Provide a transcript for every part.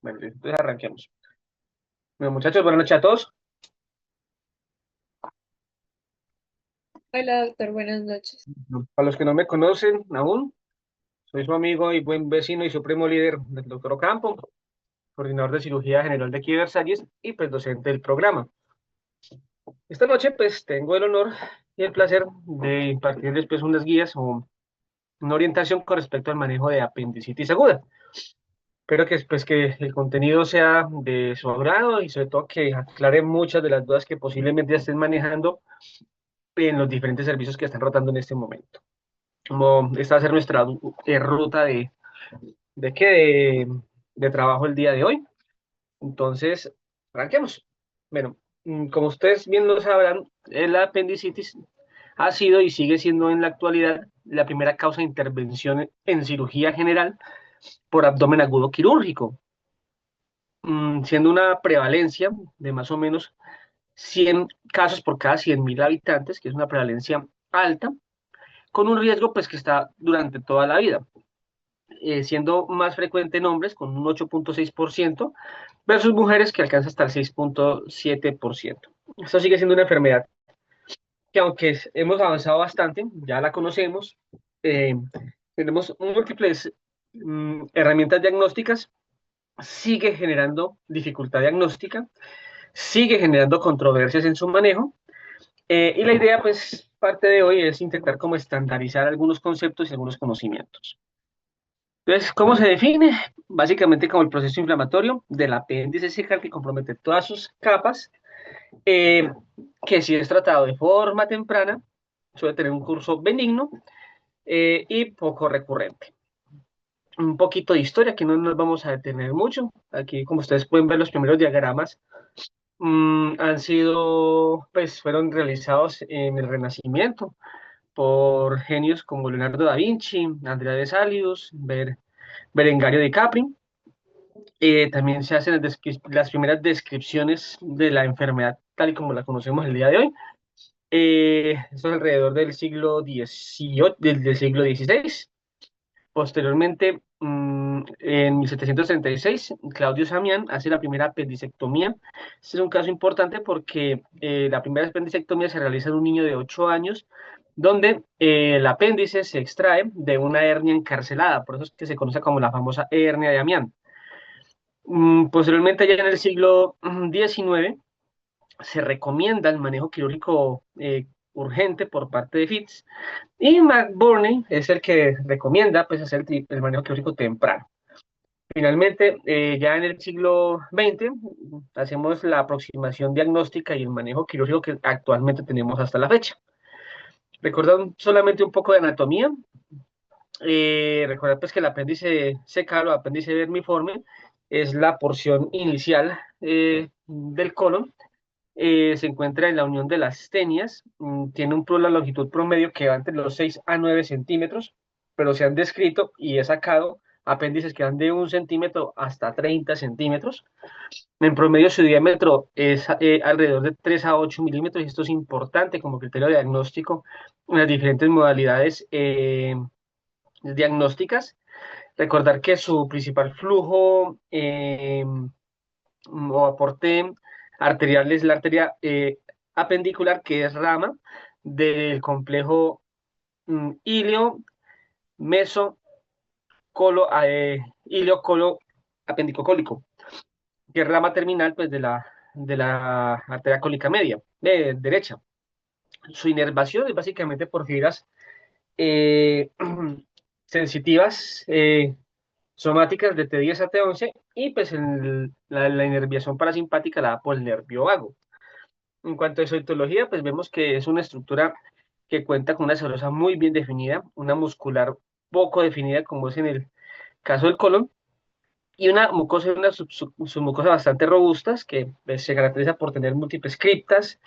Bueno, entonces arranquemos. Bueno, muchachos, buenas noches a todos. Hola, doctor, buenas noches. Para los que no me conocen aún, soy su amigo y buen vecino y supremo líder del doctor Ocampo, coordinador de cirugía general de aquí de Versalles y pues docente del programa. Esta noche pues tengo el honor y el placer de impartirles pues unas guías o una orientación con respecto al manejo de apendicitis aguda. Espero que, pues, que el contenido sea de su agrado y sobre todo que aclare muchas de las dudas que posiblemente ya estén manejando en los diferentes servicios que están rotando en este momento. Como esta va a ser nuestra ruta de, qué, de trabajo el día de hoy. Entonces, arranquemos. Bueno, como ustedes bien lo sabrán, la apendicitis ha sido y sigue siendo en la actualidad la primera causa de intervención en cirugía general por abdomen agudo quirúrgico, siendo una prevalencia de más o menos 100 casos por cada 100.000 habitantes, que es una prevalencia alta, con un riesgo pues que está durante toda la vida. Siendo más frecuente en hombres con un 8.6% versus mujeres que alcanza hasta el 6.7%. Esto sigue siendo una enfermedad que aunque hemos avanzado bastante, ya la conocemos, eh, tenemos múltiples herramientas diagnósticas, sigue generando dificultad diagnóstica, sigue generando controversias en su manejo, y la idea, pues, parte de hoy es intentar como estandarizar algunos conceptos y algunos conocimientos. Entonces, ¿cómo se define? Básicamente como el proceso inflamatorio del apéndice cecal que compromete todas sus capas, eh, que si es tratado de forma temprana, suele tener un curso benigno y poco recurrente. Un poquito de historia, que no nos vamos a detener mucho. Aquí, como ustedes pueden ver, los primeros diagramas han sido, pues, fueron realizados en el Renacimiento por genios como Leonardo da Vinci, Andrea de Salius, Berengario di Capri. También se hacen las primeras descripciones de la enfermedad tal y como la conocemos el día de hoy. Esto es alrededor del siglo XVIII, del siglo XVI. Posteriormente, en 1736, Claudio Samián hace la primera apendicectomía. Este es un caso importante porque la primera apendicectomía se realiza en un niño de 8 años, donde el apéndice se extrae de una hernia encarcelada, por eso es que se conoce como la famosa hernia de Amián. Posteriormente, ya en el siglo XIX, se recomienda el manejo quirúrgico urgente por parte de Fitz y McBurney es el que recomienda pues, hacer el manejo quirúrgico temprano. Finalmente, ya en el siglo XX, hacemos la aproximación diagnóstica y el manejo quirúrgico que actualmente tenemos hasta la fecha. Recordad solamente un poco de anatomía. Recordad pues, que el apéndice secal o apéndice vermiforme es la porción inicial del colon. Se encuentra en la unión de las tenias, tiene la longitud promedio que va entre los 6 a 9 centímetros, pero se han descrito y he sacado apéndices que van de 1 centímetro hasta 30 centímetros. En promedio su diámetro es alrededor de 3 a 8 milímetros y esto es importante como criterio diagnóstico en las diferentes modalidades diagnósticas. Recordar que su principal flujo o aporte arterial es la arteria apendicular, que es rama del complejo ilio, meso, ilio, colo, apendicocólico, que es rama terminal pues, de la arteria cólica media, derecha. Su inervación es básicamente por fibras eh, sensitivas, somáticas de T10 a T11 y pues la inervación parasimpática la da por el nervio vago. En cuanto a su etología, pues vemos que es una estructura que cuenta con una serosa muy bien definida, una muscular poco definida, como es en el caso del colon, y una mucosa, una submucosa bastante robustas que pues, se caracteriza por tener múltiples criptas,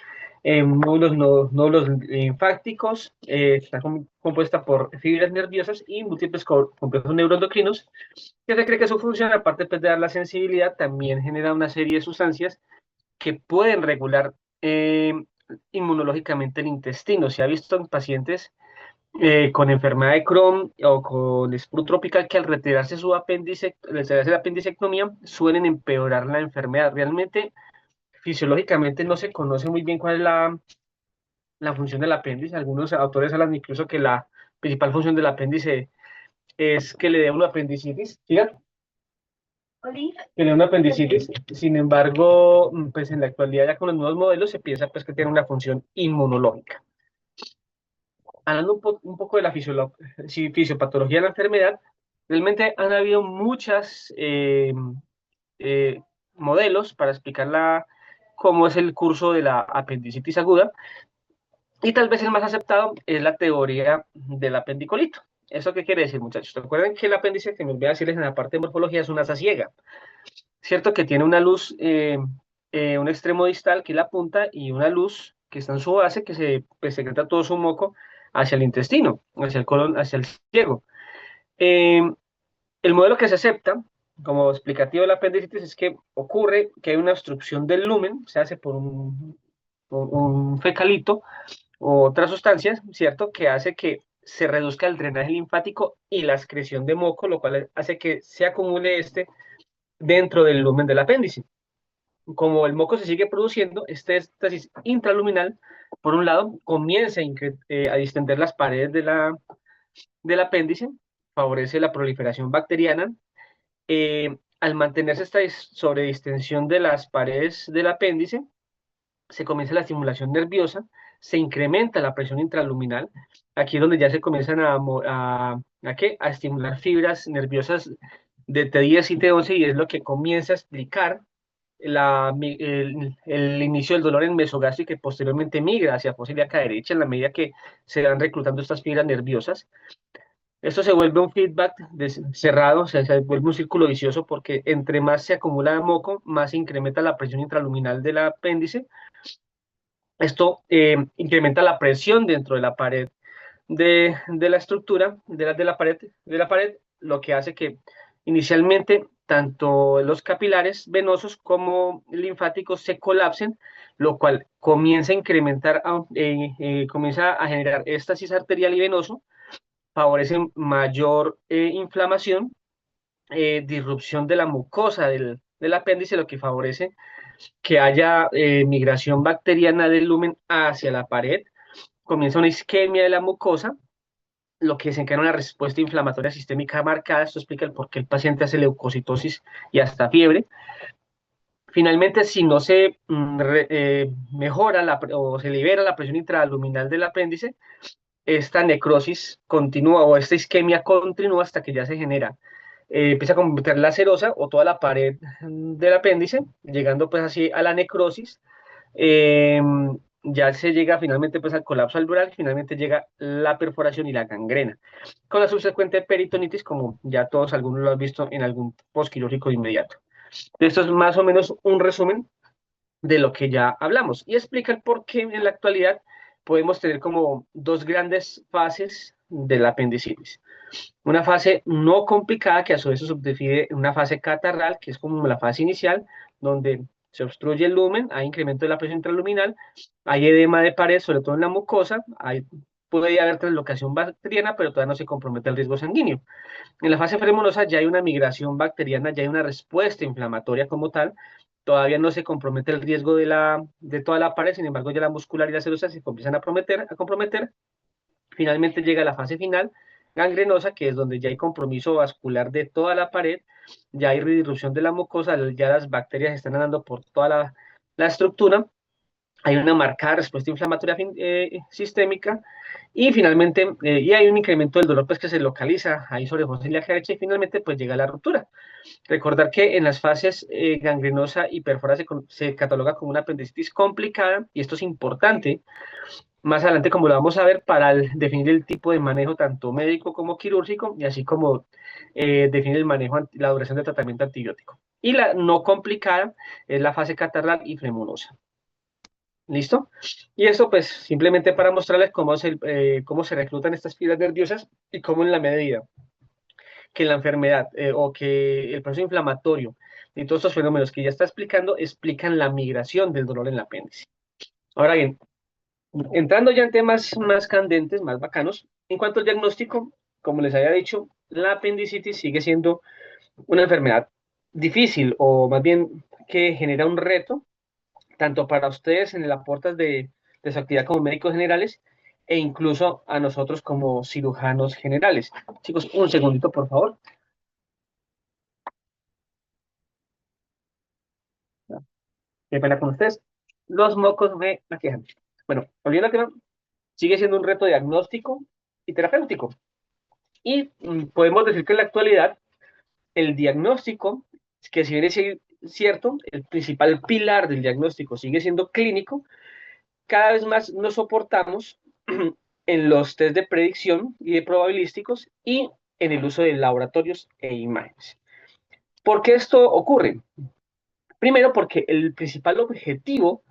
nódulos linfáticos, está compuesta por fibras nerviosas y múltiples complejos neuroendocrinos, que se cree que su función, aparte pues, de dar la sensibilidad, también genera una serie de sustancias que pueden regular eh, inmunológicamente el intestino. Se ha visto en pacientes con enfermedad de Crohn o con sprue tropical que al retirarse su apéndice, retirarse la apendicectomía, suelen empeorar la enfermedad. Realmente, fisiológicamente no se conoce muy bien cuál es la función del apéndice. Algunos autores hablan incluso que la principal función del apéndice es que le dé una apendicitis. ¿Sí? Que le dé una apendicitis. Sin embargo, pues en la actualidad ya con los nuevos modelos se piensa pues que tiene una función inmunológica. Hablando un poco de la fisiopatología de la enfermedad, realmente han habido muchas eh, modelos para explicar cómo es el curso de la apendicitis aguda, y tal vez el más aceptado es la teoría del apendicolito. ¿Eso qué quiere decir, muchachos? Recuerden que el apéndice, que me olvidé decirles en la parte de morfología, es una asa ciega. Cierto que tiene una luz, un extremo distal que es la punta y una luz que está en su base que pues, secreta todo su moco hacia el intestino, hacia el colon, hacia el ciego. Eh, el modelo que se acepta como explicativo de la apendicitis es que ocurre que hay una obstrucción del lumen, se hace por un fecalito o otras sustancias, ¿cierto? Que hace que se reduzca el drenaje linfático y la excreción de moco, lo cual hace que se acumule dentro del lumen del apéndice. Como el moco se sigue produciendo, este éstasis intraluminal, por un lado, comienza a distender las paredes del apéndice, favorece la proliferación bacteriana. Al mantenerse esta sobredistensión de las paredes del apéndice, se comienza la estimulación nerviosa, se incrementa la presión intraluminal. Aquí es donde ya se comienzan a estimular fibras nerviosas de T10 y T11, y es lo que comienza a explicar el inicio del dolor en mesogástrico, que posteriormente migra hacia fosa ilíaca derecha en la medida que se van reclutando estas fibras nerviosas. Esto se vuelve un feedback cerrado, o sea, se vuelve un círculo vicioso porque entre más se acumula moco, más se incrementa la presión intraluminal del apéndice. Esto incrementa la presión dentro de la pared de la estructura, de la pared, lo que hace que inicialmente tanto los capilares venosos como linfáticos se colapsen, lo cual comienza a incrementar, comienza a generar éstasis arterial y venoso, favorece mayor inflamación, disrupción de la mucosa del apéndice, lo que favorece que haya migración bacteriana del lumen hacia la pared, comienza una isquemia de la mucosa, lo que desencadena una respuesta inflamatoria sistémica marcada. Esto explica el por qué el paciente hace leucocitosis y hasta fiebre. Finalmente, si no se mejora o se libera la presión intraluminal del apéndice, esta necrosis continúa o esta isquemia continúa hasta que ya se genera. Empieza a convertir la serosa o toda la pared del apéndice, llegando pues así a la necrosis. eh, ya se llega finalmente pues al colapso alveolar, finalmente llega la perforación y la gangrena, con la subsecuente peritonitis, como ya todos algunos lo han visto en algún posquirúrgico inmediato. Esto es más o menos un resumen de lo que ya hablamos y explica el por qué en la actualidad podemos tener como dos grandes fases de la apendicitis. Una fase no complicada que a su vez se subdivide en una fase catarral, que es como la fase inicial, donde se obstruye el lumen, hay incremento de la presión intraluminal, hay edema de pared, sobre todo en la mucosa, puede haber translocación bacteriana, pero todavía no se compromete el riesgo sanguíneo. En la fase fremonosa ya hay una migración bacteriana, ya hay una respuesta inflamatoria como tal, todavía no se compromete el riesgo de toda la pared, sin embargo ya la muscular y la serosa se comienzan a comprometer. Finalmente llega la fase final, gangrenosa, que es donde ya hay compromiso vascular de toda la pared, ya hay disrupción de la mucosa, ya las bacterias están andando por toda la estructura, hay una marcada respuesta inflamatoria sistémica, y finalmente y hay un incremento del dolor pues que se localiza ahí sobre fosa ilíaca derecha, y finalmente pues llega la ruptura. Recordar que en las fases gangrenosa y perfora se cataloga como una apendicitis complicada, y esto es importante más adelante, como lo vamos a ver, para definir el tipo de manejo tanto médico como quirúrgico, y así como definir el manejo, la duración del tratamiento antibiótico. Y la no complicada es la fase catarral y fremonosa. ¿Listo? Y eso pues simplemente para mostrarles cómo se reclutan estas fibras nerviosas y cómo en la medida que la enfermedad o que el proceso inflamatorio y todos estos fenómenos que ya está explicando explican la migración del dolor en el apéndice. Ahora bien, entrando ya en temas más candentes, más bacanos, En cuanto al diagnóstico, como les había dicho, la apendicitis sigue siendo una enfermedad difícil o más bien que genera un reto tanto para ustedes en el aporte de su actividad como médicos generales e incluso a nosotros como cirujanos generales. Chicos, un segundito, por favor. Qué pena con ustedes. Los mocos me aquejan. Bueno, volviendo al tema, sigue siendo un reto diagnóstico y terapéutico. Y podemos decir que en la actualidad el diagnóstico, que si bien es cierto, el principal pilar del diagnóstico sigue siendo clínico, cada vez más nos soportamos en los test de predicción y de probabilísticos y en el uso de laboratorios e imágenes. ¿Por qué esto ocurre? Primero, porque el principal objetivo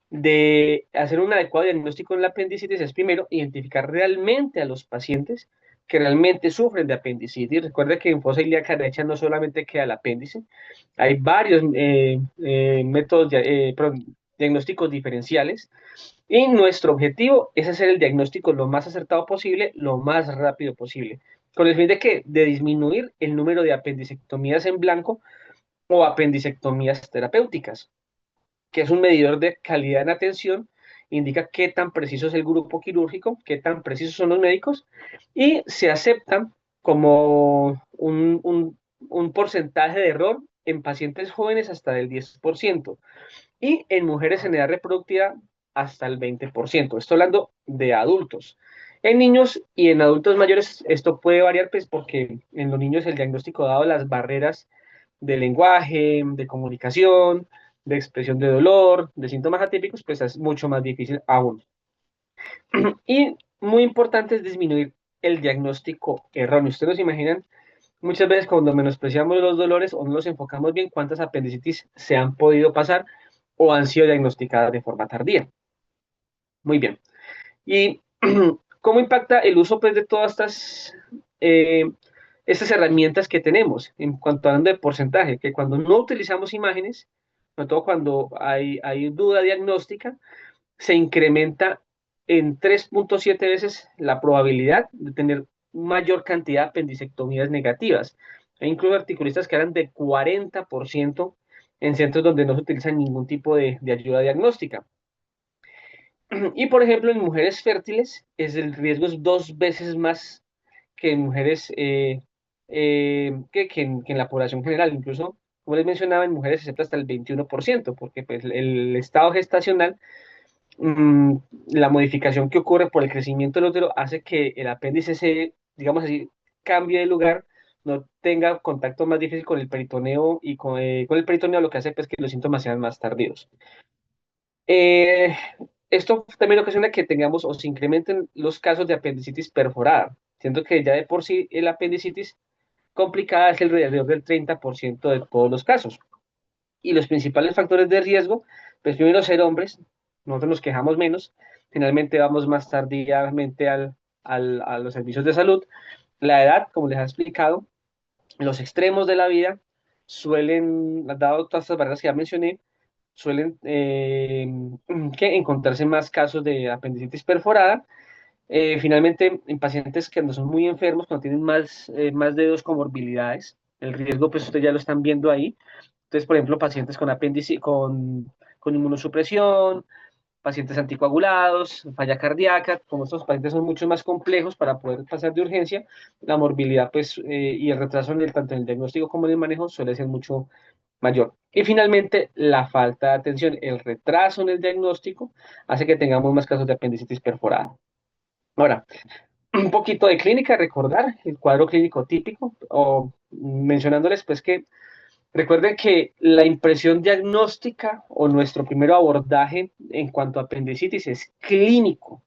de hacer un adecuado diagnóstico en la apendicitis es primero identificar realmente a los pacientes que realmente sufren de apendicitis. Recuerda que en fosa ilíaca derecha no solamente queda el apéndice, hay varios métodos diagnósticos diferenciales y nuestro objetivo es hacer el diagnóstico lo más acertado posible, lo más rápido posible, con el fin de que de disminuir el número de apendicectomías en blanco o apendicectomías terapéuticas, que es un medidor de calidad en atención, indica qué tan preciso es el grupo quirúrgico, qué tan precisos son los médicos, y se aceptan como un porcentaje de error en pacientes jóvenes hasta del 10% y en mujeres en edad reproductiva hasta el 20%. Estoy hablando de adultos. En niños y en adultos mayores esto puede variar pues porque en los niños el diagnóstico dado las barreras de lenguaje, de comunicación, de expresión de dolor, de síntomas atípicos, pues es mucho más difícil aún. Y muy importante es disminuir el diagnóstico erróneo. Ustedes nos imaginan muchas veces cuando menospreciamos los dolores o no los enfocamos bien, cuántas apendicitis se han podido pasar o han sido diagnosticadas de forma tardía. Muy bien. ¿Y cómo impacta el uso pues, de todas eh, estas herramientas que tenemos en cuanto hablando de porcentaje? Que cuando no utilizamos imágenes, sobre todo cuando hay duda diagnóstica, se incrementa en 3.7 veces la probabilidad de tener mayor cantidad de apendicectomías negativas. Hay incluso articulistas que hablan de 40% en centros donde no se utiliza ningún tipo de ayuda diagnóstica. Y por ejemplo, en mujeres fértiles el riesgo es 2 veces más que en mujeres que en la población general. Incluso, como les mencionaba, en mujeres se acepta hasta el 21%, porque pues, el estado gestacional, mm, la modificación que ocurre por el crecimiento del útero hace que el apéndice se, digamos así, cambie de lugar, no tenga contacto más difícil con el peritoneo y con el peritoneo lo que hace pues, que los síntomas sean más tardíos. Eh, Esto también ocasiona que tengamos o se incrementen los casos de apendicitis perforada, siendo que ya de por sí el apendicitis complicada es alrededor del 30% de todos los casos. Y los principales factores de riesgo, pues primero ser hombres, nosotros nos quejamos menos, generalmente vamos más tardíamente a los servicios de salud. La edad, como les he explicado, los extremos de la vida suelen, dado todas estas barreras que ya mencioné, suelen que encontrarse más casos de apendicitis perforada. Finalmente, en pacientes que no son muy enfermos, cuando tienen más de dos comorbilidades, el riesgo, pues ustedes ya lo están viendo ahí. Entonces, por ejemplo, pacientes con apéndice, con inmunosupresión, pacientes anticoagulados, falla cardíaca, como estos pacientes son mucho más complejos para poder pasar de urgencia, la morbilidad pues, y el retraso tanto en el diagnóstico como en el manejo suele ser mucho mayor. Y finalmente, la falta de atención, el retraso en el diagnóstico hace que tengamos más casos de apendicitis perforada. Ahora, un poquito de clínica, recordar el cuadro clínico típico, o mencionándoles pues que recuerden que la impresión diagnóstica o nuestro primer abordaje en cuanto a apendicitis es clínico.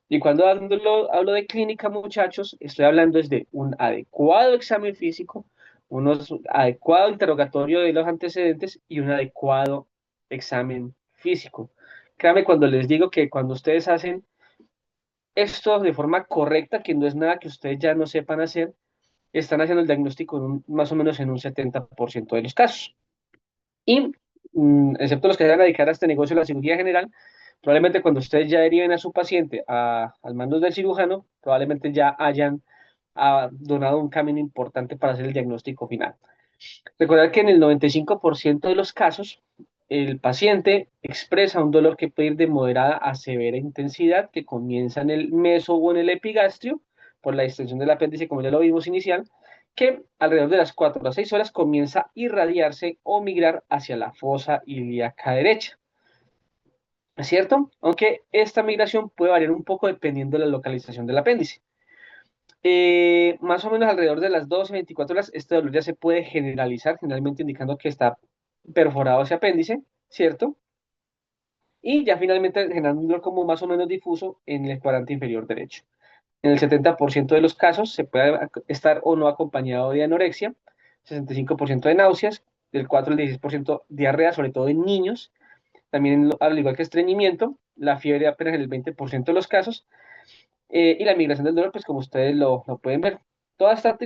Y cuando hablo de clínica, muchachos, estoy hablando es de un adecuado examen físico, un adecuado interrogatorio de los antecedentes y un adecuado examen físico. Créanme cuando les digo que cuando ustedes hacen esto de forma correcta, que no es nada que ustedes ya no sepan hacer, están haciendo el diagnóstico más o menos en un 70% de los casos. Y, excepto los que se van a dedicar a este negocio de la cirugía general, Probablemente cuando ustedes ya deriven a su paciente al mando del cirujano, probablemente ya hayan donado un camino importante para hacer el diagnóstico final. Recordar que en el 95% de los casos, el paciente expresa un dolor que puede ir de moderada a severa intensidad, que comienza en el meso o en el epigastrio, por la extensión del apéndice, como ya lo vimos inicial, que alrededor de las 4 a 6 horas comienza a irradiarse o migrar hacia la fosa ilíaca derecha. ¿Es cierto? Aunque esta migración puede variar un poco dependiendo de la localización del apéndice. Más o menos alrededor de las 12 24 horas, este dolor ya se puede generalizar, generalmente indicando que está perforado ese apéndice, ¿cierto? Y ya finalmente generando un dolor como más o menos difuso en el cuadrante inferior derecho. En el 70% de los casos se puede estar o no acompañado de anorexia, 65% de náuseas, del 4 al 16% diarrea, sobre todo en niños, también al igual que estreñimiento, la fiebre apenas en el 20% de los casos, y la migración del dolor, pues como ustedes lo pueden ver. Toda esta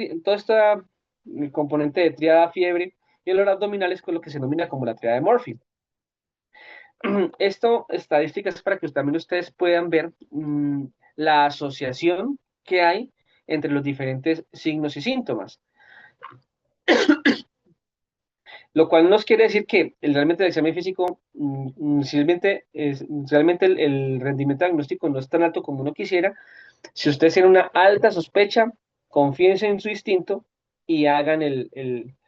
el componente de triada, fiebre y dolor abdominal es con lo que se denomina como la triada de Murphy. Esto, estadísticas para que también ustedes puedan ver la asociación que hay entre los diferentes signos y síntomas, lo cual nos quiere decir que realmente el examen físico, realmente el rendimiento diagnóstico no es tan alto como uno quisiera. Si ustedes tienen una alta sospecha, confíense en su instinto y hagan y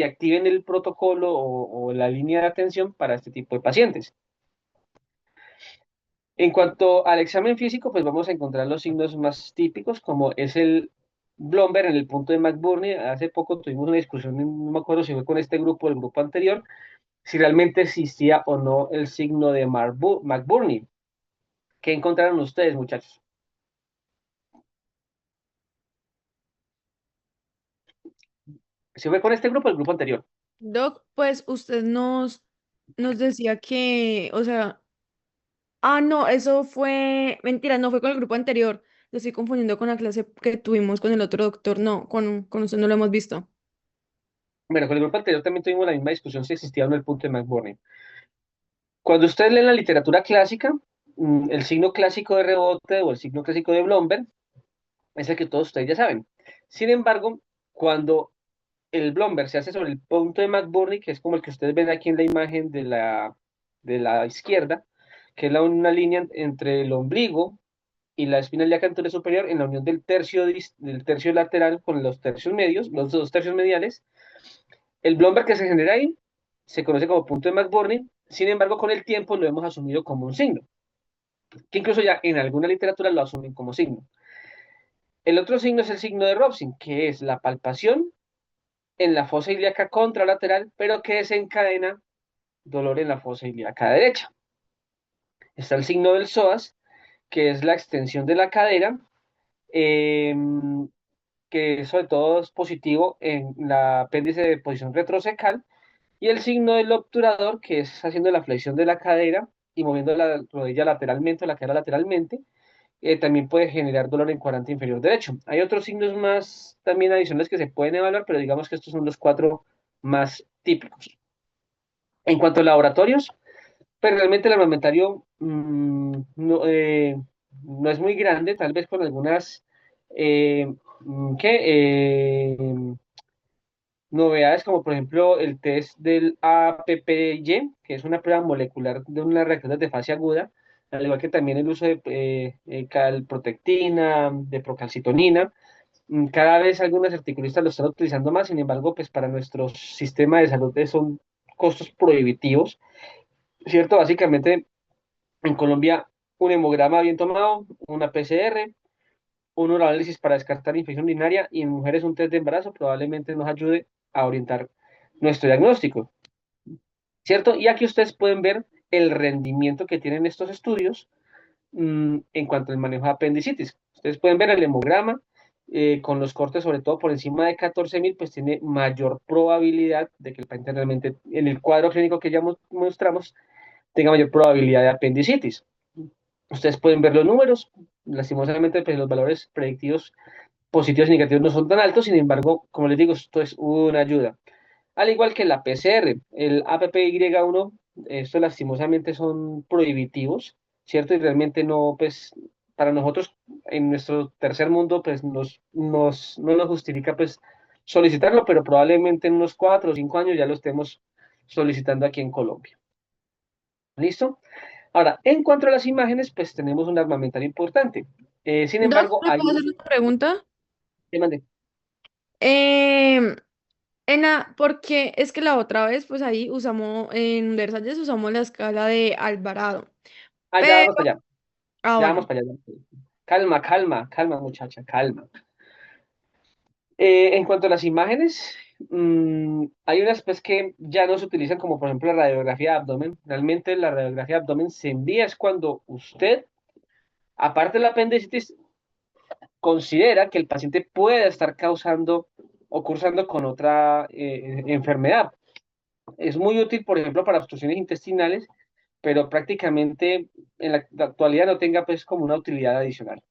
activen el protocolo o la línea de atención para este tipo de pacientes. En cuanto al examen físico, pues vamos a encontrar los signos más típicos, como es el Blomberg en el punto de McBurney. Hace poco tuvimos una discusión, no me acuerdo si fue con este grupo o el grupo anterior, si realmente existía o no el signo de McBurney. ¿Qué encontraron ustedes, muchachos? ¿Se fue con este grupo o el grupo anterior? Doc, pues usted nos decía que, o sea, no, eso fue, mentira, no fue con el grupo anterior. Lo estoy confundiendo con la clase que tuvimos con el otro doctor. No, con usted no lo hemos visto. Bueno, con el grupo anterior también tuvimos la misma discusión si existía o no el punto de McBurney. Cuando ustedes leen la literatura clásica, el signo clásico de rebote o el signo clásico de Blomberg es el que todos ustedes ya saben. Sin embargo, cuando el Blomberg se hace sobre el punto de McBurney, que es como el que ustedes ven aquí en la imagen de la izquierda, que es una línea entre el ombligo y la espina ilíaca anterior superior en la unión del tercio lateral con los tercios medios, los dos tercios mediales. El Blomberg que se genera ahí se conoce como punto de McBurney, sin embargo, con el tiempo lo hemos asumido como un signo, que incluso ya en alguna literatura lo asumen como signo. El otro signo es el signo de Robson, que es la palpación en la fosa ilíaca contralateral, pero que desencadena dolor en la fosa ilíaca derecha. Está el signo del psoas, que es la extensión de la cadera, eh, que sobre todo es positivo en la apéndice de posición retrocecal, y el signo del obturador, que es haciendo la flexión de la cadera y moviendo la rodilla lateralmente o la cadera lateralmente, también puede generar dolor en cuadrante inferior derecho. Hay otros signos más también adicionales que se pueden evaluar, pero digamos que estos son los cuatro más típicos. En cuanto a laboratorios, pues realmente el armamentario no es muy grande, tal vez con algunas eh, ¿qué? Novedades como por ejemplo el test del APPY, que es una prueba molecular de una reacción de fase aguda, al igual que también el uso de calprotectina, de procalcitonina. Cada vez algunos articulistas lo están utilizando más, sin embargo, pues para nuestro sistema de salud son costos prohibitivos, ¿cierto? Básicamente en Colombia un hemograma bien tomado, una PCR, un uroanálisis para descartar infección urinaria y en mujeres un test de embarazo probablemente nos ayude a orientar nuestro diagnóstico, ¿cierto? Y aquí ustedes pueden ver el rendimiento que tienen estos estudios en cuanto al manejo de apendicitis. Ustedes pueden ver el hemograma con los cortes, sobre todo por encima de 14.000, pues tiene mayor probabilidad de que el paciente realmente, en el cuadro clínico que ya mostramos, tenga mayor probabilidad de apendicitis. Ustedes pueden ver los números, lastimosamente pues, los valores predictivos positivos y negativos no son tan altos, sin embargo, como les digo, esto es una ayuda. Al igual que la PCR, el APPY1 estos lastimosamente son prohibitivos, ¿cierto? Y realmente no, pues, para nosotros en nuestro tercer mundo, pues, no nos justifica, pues, solicitarlo, pero probablemente en unos 4 o 5 años ya lo estemos solicitando aquí en Colombia. ¿Listo? Ahora, en cuanto a las imágenes, pues tenemos un armamentario importante. Sin Dos, embargo, ¿me puedo hacer una pregunta? ¿qué mandé? Em, porque es que la otra vez, pues ahí usamos, en Versalles usamos la escala de Alvarado. Ah, ya Pero, vamos para allá, ya vamos bueno, para allá. Calma, calma, calma, muchacha, calma. En cuanto a las imágenes, hay unas pues que ya no se utilizan como por ejemplo la radiografía de abdomen. Realmente la radiografía de abdomen se envía es cuando usted, aparte de la apendicitis, considera que el paciente puede estar causando o cursando con otra enfermedad. Es muy útil, por ejemplo, para obstrucciones intestinales, pero prácticamente en la actualidad no tenga pues como una utilidad adicional.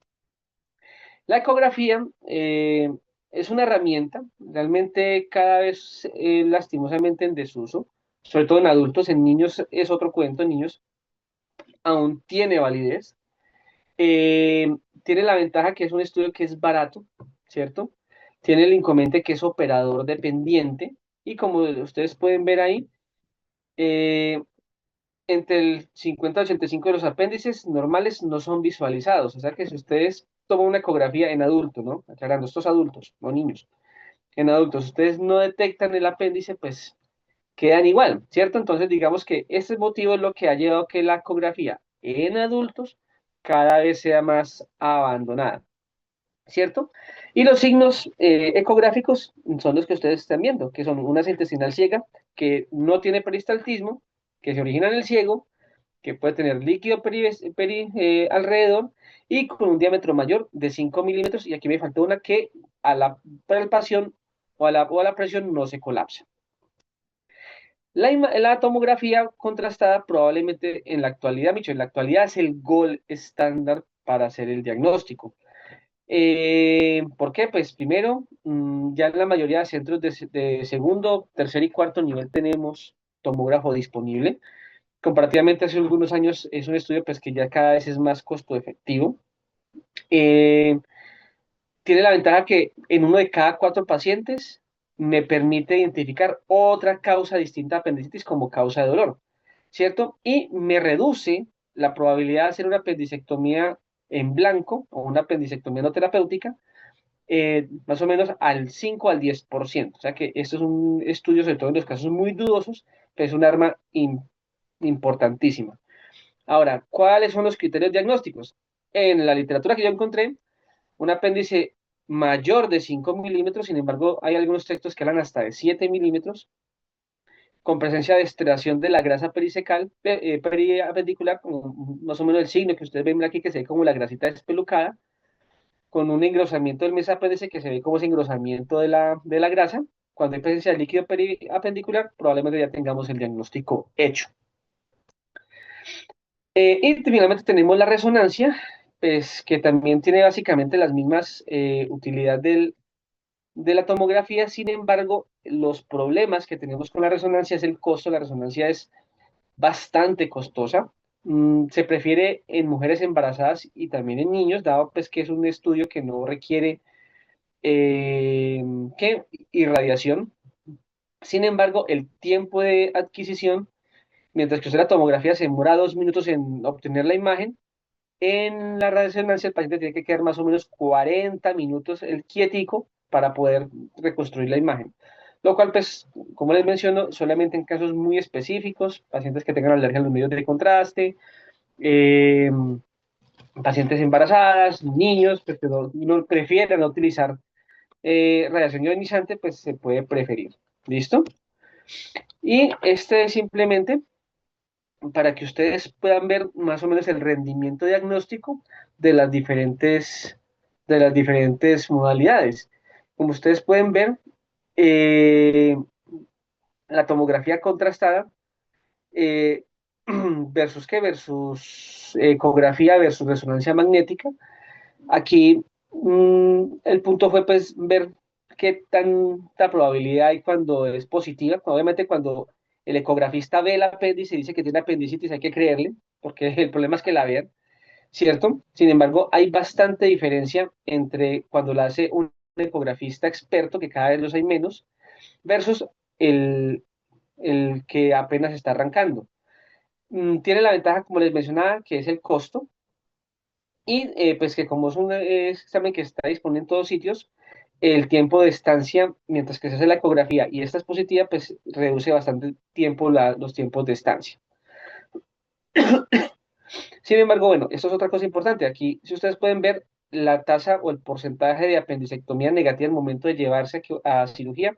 La ecografía es una herramienta realmente cada vez lastimosamente en desuso, sobre todo en adultos, en niños es otro cuento, en niños aún tiene validez. Tiene la ventaja que es un estudio que es barato, ¿cierto? Tiene el inconveniente que es operador dependiente y como ustedes pueden ver ahí, eh, entre el 50 y 85 de los apéndices normales no son visualizados. O sea que si ustedes toman una ecografía en adultos, ¿no? Aclarando, estos adultos, no niños, en adultos, ustedes no detectan el apéndice, pues quedan igual, ¿cierto? Entonces digamos que este motivo es lo que ha llevado a que la ecografía en adultos cada vez sea más abandonada, ¿cierto? Y los signos ecográficos son los que ustedes están viendo, que son una intestinal ciega que no tiene peristaltismo, que se origina en el ciego, que puede tener líquido alrededor y con un diámetro mayor de 5 milímetros. Y aquí me faltó una que a la palpación o a la presión no se colapsa. La tomografía contrastada probablemente en la actualidad, Micho, en la actualidad es el gol estándar para hacer el diagnóstico. ¿Por qué? Pues primero, ya en la mayoría de centros de segundo, tercer y cuarto nivel tenemos tomógrafo disponible. Comparativamente hace algunos años es un estudio pues, que ya cada vez es más costo efectivo. Eh, Tiene la ventaja que en uno de cada 4 pacientes me permite identificar otra causa distinta a apendicitis como causa de dolor, ¿cierto? Y me reduce la probabilidad de hacer una apendicectomía en blanco o una apendicectomía no terapéutica más o menos al 5 al 10%. O sea que esto es un estudio, sobre todo en los casos muy dudosos, que es un arma importantísima. Ahora, ¿cuáles son los criterios diagnósticos? En la literatura que yo encontré, un apéndice mayor de 5 milímetros, sin embargo, hay algunos textos que hablan hasta de 7 milímetros, con presencia de extracción de la grasa pericecal, periapendicular, como más o menos el signo que ustedes ven aquí, que se ve como la grasita espelucada, con un engrosamiento del mesapéndice que se ve como ese engrosamiento de la grasa. Cuando hay presencia de líquido periapendicular, probablemente ya tengamos el diagnóstico hecho. Y finalmente tenemos la resonancia, pues, que también tiene básicamente las mismas utilidades de la tomografía. Sin embargo, los problemas que tenemos con la resonancia es el costo. La resonancia es bastante costosa. Se prefiere en mujeres embarazadas y también en niños, dado pues que es un estudio que no requiere ¿qué? Irradiación. Sin embargo, el tiempo de adquisición, mientras que usted la tomografía se demora 2 minutos en obtener la imagen, en la resonancia el paciente tiene que quedar más o menos 40 minutos el quietico para poder reconstruir la imagen. Lo cual, pues, como les menciono, solamente en casos muy específicos, pacientes que tengan alergia a los medios de contraste, eh, pacientes embarazadas, niños, pues, que no prefieren no utilizar radiación ionizante, pues se puede preferir. ¿Listo? Y este es simplemente para que ustedes puedan ver más o menos el rendimiento diagnóstico de las diferentes modalidades. Como ustedes pueden ver, eh, la tomografía contrastada versus qué, versus ecografía versus resonancia magnética. Aquí el punto fue pues ver qué tanta probabilidad hay cuando es positiva. Obviamente cuando el ecografista ve el apéndice y dice que tiene apendicitis, hay que creerle, porque el problema es que la vean, ¿cierto? Sin embargo, hay bastante diferencia entre cuando la hace un ecografista experto, que cada vez los hay menos, versus el, el que apenas está arrancando. Tiene la ventaja, como les mencionaba, que es el costo, y pues que como es un examen que está disponible en todos sitios, el tiempo de estancia, mientras que se hace la ecografía y esta es positiva, pues reduce bastante tiempo los tiempos de estancia. Sin embargo, bueno, esto es otra cosa importante. Aquí, si ustedes pueden ver, la tasa o el porcentaje de apendicectomía negativa al momento de llevarse a cirugía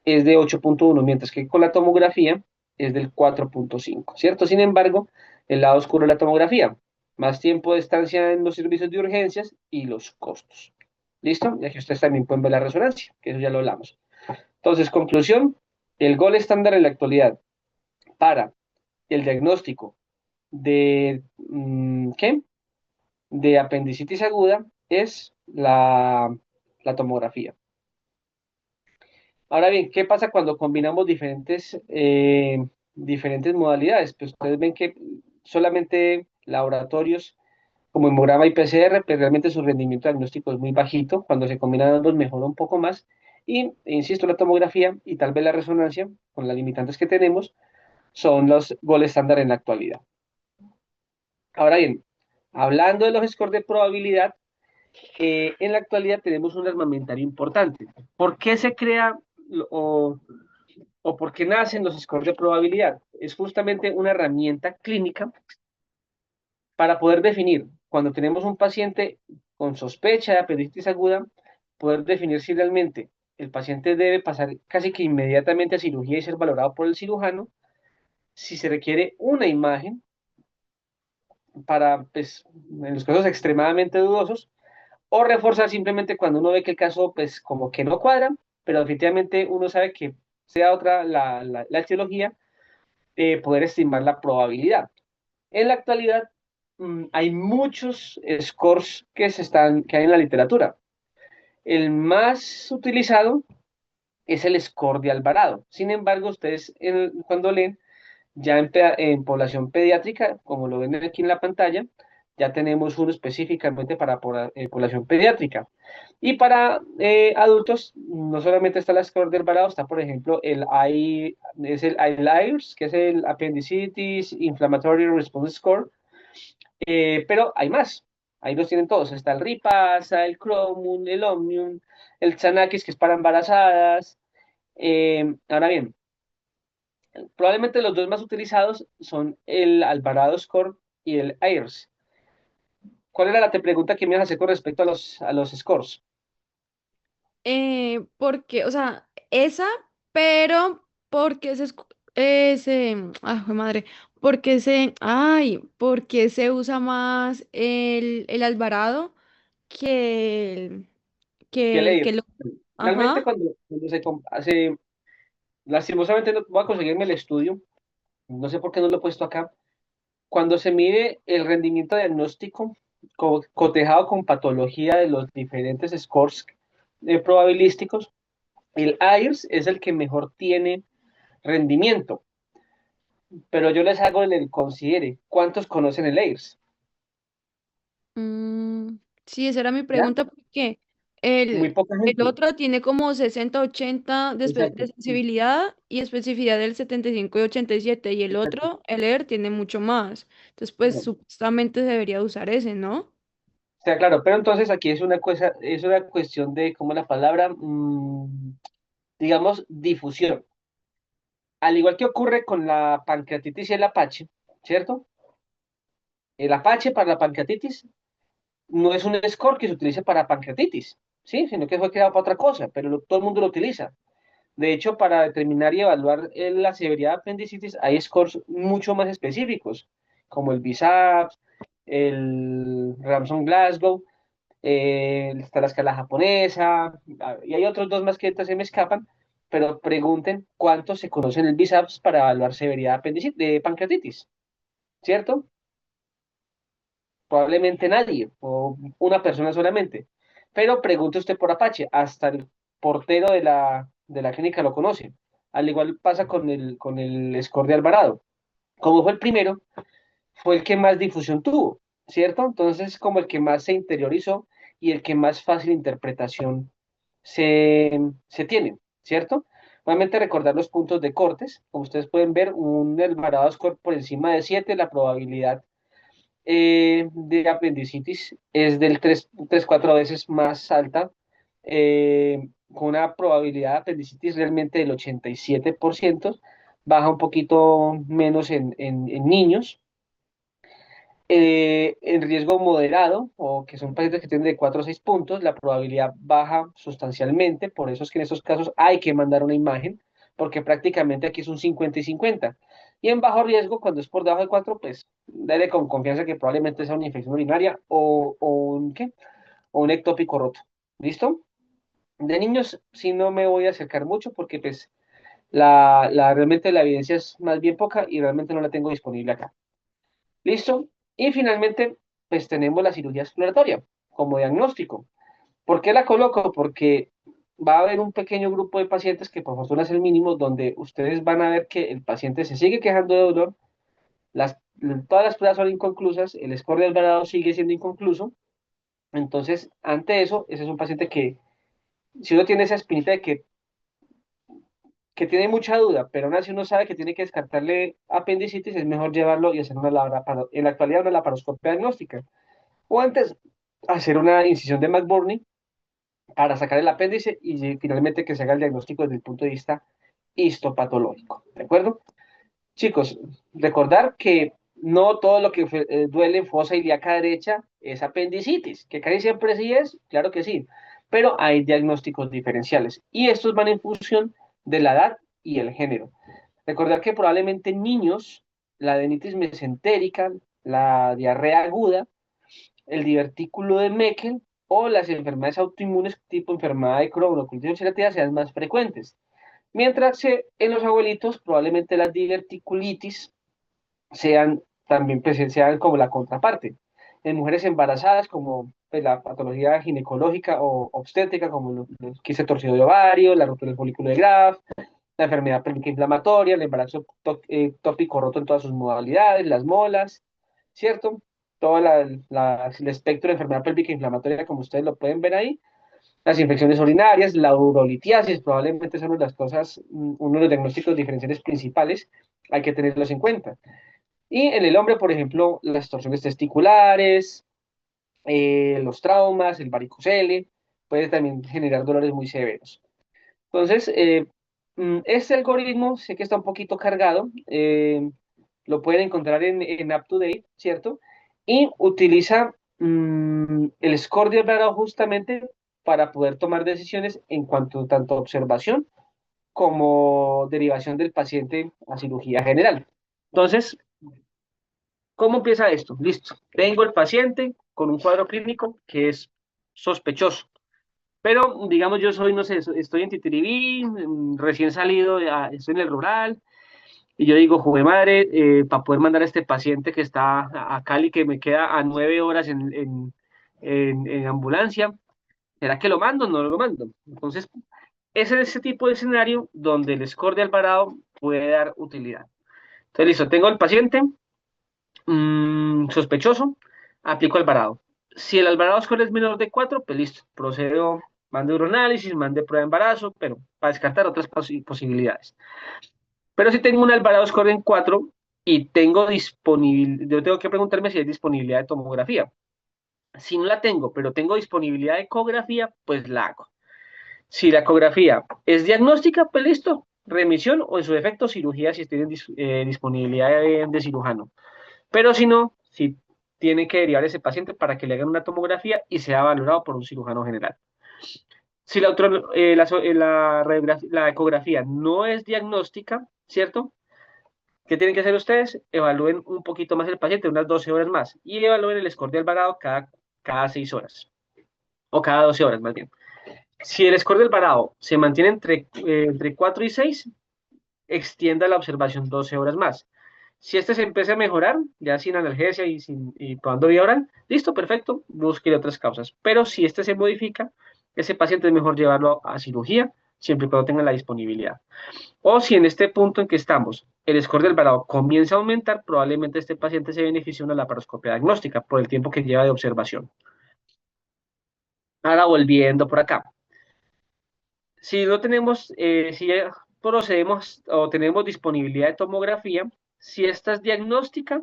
es de 8,1, mientras que con la tomografía es del 4,5, ¿cierto? Sin embargo, el lado oscuro de la tomografía, más tiempo de estancia en los servicios de urgencias y los costos. ¿Listo? Y aquí ustedes también pueden ver la resonancia, que eso ya lo hablamos. Entonces, conclusión, el gol estándar en la actualidad para el diagnóstico de, ¿qué? De apendicitis aguda es la tomografía. Ahora bien, ¿qué pasa cuando combinamos diferentes modalidades? Pues ustedes ven que solamente laboratorios como hemograma y PCR, pues realmente su rendimiento diagnóstico es muy bajito. Cuando se combinan ambos mejora un poco más. Y, insisto, la tomografía y tal vez la resonancia, con las limitantes que tenemos, son los goles estándar en la actualidad. Ahora bien, hablando de los scores de probabilidad, en la actualidad tenemos un armamentario importante. ¿Por qué se crea o, o por qué nacen los scores de probabilidad? Es justamente una herramienta clínica para poder definir, cuando tenemos un paciente con sospecha de apendicitis aguda, poder definir si realmente el paciente debe pasar casi que inmediatamente a cirugía y ser valorado por el cirujano, si se requiere una imagen para, pues, en los casos extremadamente dudosos, o reforzar simplemente cuando uno ve que el caso, pues, como que no cuadra, pero definitivamente uno sabe que sea otra la etiología, poder estimar la probabilidad. En la actualidad, hay muchos scores que hay en la literatura. El más utilizado es el score de Alvarado. Sin embargo, ustedes cuando leen, ya en población pediátrica, como lo ven aquí en la pantalla, ya tenemos uno específicamente para población pediátrica. Y para adultos, no solamente está la score del Alvarado, está por ejemplo es el ILAIRS, que es el Appendicitis Inflammatory Response Score, pero hay más. Ahí los tienen todos. Está el Ripasa, el Chromun, el Omnium, el Xanakis, que es para embarazadas. Ahora bien, probablemente los dos más utilizados son el Alvarado Score y el AIRS. ¿Cuál era la pregunta que me ibas a hacer con respecto a los scores? Porque, o sea, esa, pero porque jue madre, porque se usa más el Alvarado que Y el que AIRS. lo, Realmente ajá. cuando hace, lastimosamente no voy a conseguirme el estudio, no sé por qué no lo he puesto acá. Cuando se mide el rendimiento diagnóstico cotejado con patología de los diferentes scores probabilísticos, el AIRS es el que mejor tiene rendimiento, pero yo les hago el considere. ¿Cuántos conocen el AIRS? Mm, sí, esa era mi ¿Ya? pregunta, porque Muy poca el gente. otro tiene como 60 80 de Exacto. sensibilidad y especificidad del 75 y 87 y el Exacto. otro, el ER, tiene mucho más. Entonces, pues Bueno, supuestamente se debería usar ese, ¿no? o sea, claro, pero entonces aquí es una cuestión de, ¿cómo la palabra? Digamos, difusión. Al igual que ocurre con la pancreatitis y el Apache, ¿cierto? El Apache para la pancreatitis no es un score que se utilice para pancreatitis, ¿sí? Sino que fue creado para otra cosa, pero todo el mundo lo utiliza. De hecho, para determinar y evaluar la severidad de apendicitis, hay scores mucho más específicos, como el BISAPS, el Ramson Glasgow, está la escala japonesa, y hay otros dos más que ahorita se me escapan, pero pregunten cuántos se conocen el BISAPS para evaluar severidad de pancreatitis, ¿cierto? Probablemente nadie, o una persona solamente. Pero pregunte usted por Apache, hasta el portero de la clínica lo conoce. Al igual pasa con el score de Alvarado. Como fue el primero, fue el que más difusión tuvo, ¿cierto? Entonces, como el que más se interiorizó y el que más fácil interpretación se tiene, ¿cierto? Nuevamente recordar los puntos de cortes. Como ustedes pueden ver, un Alvarado score por encima de 7, la probabilidad de apendicitis es del 4 veces más alta, con una probabilidad de apendicitis realmente del 87%, baja un poquito menos en niños. En riesgo moderado, o que son pacientes que tienen de 4 a 6 puntos, la probabilidad baja sustancialmente, por eso es que en esos casos hay que mandar una imagen, porque prácticamente aquí es un 50 y 50. Y en bajo riesgo, cuando es por debajo de 4, pues dale con confianza que probablemente sea una infección urinaria o un, ¿qué? O un ectópico roto. ¿Listo? De niños sí no me voy a acercar mucho porque pues realmente la evidencia es más bien poca y realmente no la tengo disponible acá. ¿Listo? Y finalmente, pues tenemos la cirugía exploratoria como diagnóstico. ¿Por qué la coloco? Porque va a haber un pequeño grupo de pacientes que por fortuna es el mínimo, donde ustedes van a ver que el paciente se sigue quejando de dolor, las, todas las pruebas son inconclusas, el score de Alvarado sigue siendo inconcluso. Entonces, ante eso, ese es un paciente que, si uno tiene esa espinita de que tiene mucha duda, pero aún así uno sabe que tiene que descartarle apendicitis, es mejor llevarlo y hacer en la actualidad una laparoscopia diagnóstica. O antes, hacer una incisión de McBurney para sacar el apéndice y finalmente que se haga el diagnóstico desde el punto de vista histopatológico. ¿De acuerdo? Chicos, recordar que no todo lo que duele en fosa ilíaca derecha es apendicitis, que casi siempre sí es, claro que sí, pero hay diagnósticos diferenciales y estos van en función de la edad y el género. Recordar que probablemente en niños la adenitis mesentérica, la diarrea aguda, el divertículo de Meckel o las enfermedades autoinmunes tipo enfermedad de Crohn o colitis ulcerativa sean más frecuentes. Mientras que en los abuelitos probablemente las diverticulitis sean también pues, sean como la contraparte. En mujeres embarazadas como pues, la patología ginecológica o obstétrica como los quiste torcido de ovario, la ruptura del folículo de Graf, la enfermedad pélvica inflamatoria, el embarazo tópico roto en todas sus modalidades, las molas, ¿cierto? Todo el espectro de enfermedad pélvica inflamatoria, como ustedes lo pueden ver ahí, las infecciones urinarias, la urolitiasis, probablemente son una de las cosas, uno de los diagnósticos diferenciales principales, hay que tenerlos en cuenta. Y en el hombre, por ejemplo, las torsiones testiculares, los traumas, el varicocele, puede también generar dolores muy severos. Entonces, este algoritmo sé que está un poquito cargado, lo pueden encontrar en UpToDate, ¿cierto? Y utiliza el score de Alvarado justamente para poder tomar decisiones en cuanto tanto a observación como derivación del paciente a cirugía general. Entonces, ¿cómo empieza esto? Listo. Tengo el paciente con un cuadro clínico que es sospechoso. Pero, digamos, yo soy, no sé, estoy en Titiribí, recién salido, estoy en el rural, y yo digo, jugué madre, para poder mandar a este paciente que está a Cali, que me queda a 9 horas en ambulancia, ¿será que lo mando o no lo mando? Entonces, ese es ese tipo de escenario donde el score de Alvarado puede dar utilidad. Entonces, listo, tengo el paciente sospechoso, aplico Alvarado. Si el Alvarado score es menor de 4, pues listo, procedo, mande uroanálisis, mande prueba de embarazo, pero para descartar otras posibilidades. Pero si tengo un Alvarado score en 4 y tengo disponibilidad, yo tengo que preguntarme si hay disponibilidad de tomografía. Si no la tengo, pero tengo disponibilidad de ecografía, pues la hago. Si la ecografía es diagnóstica, pues listo, remisión o en su defecto cirugía si tienen disponibilidad de cirujano. Pero si no, si tiene que derivar ese paciente para que le hagan una tomografía y sea valorado por un cirujano general. Si la ecografía no es diagnóstica, ¿cierto? ¿Qué tienen que hacer ustedes? Evalúen un poquito más el paciente, unas 12 horas más, y evalúen el score de Alvarado cada 6 horas, o cada 12 horas más bien. Si el score del Alvarado se mantiene entre 4 y 6, extienda la observación 12 horas más. Si este se empieza a mejorar, ya sin analgesia y tomando vía oral, listo, perfecto, busque otras causas. Pero si este se modifica, ese paciente es mejor llevarlo a cirugía siempre y cuando tengan la disponibilidad. O si en este punto en que estamos, el score del varado comienza a aumentar, probablemente este paciente se beneficie de una laparoscopia diagnóstica por el tiempo que lleva de observación. Ahora volviendo por acá. Si no tenemos, si ya procedemos o tenemos disponibilidad de tomografía, si esta es diagnóstica,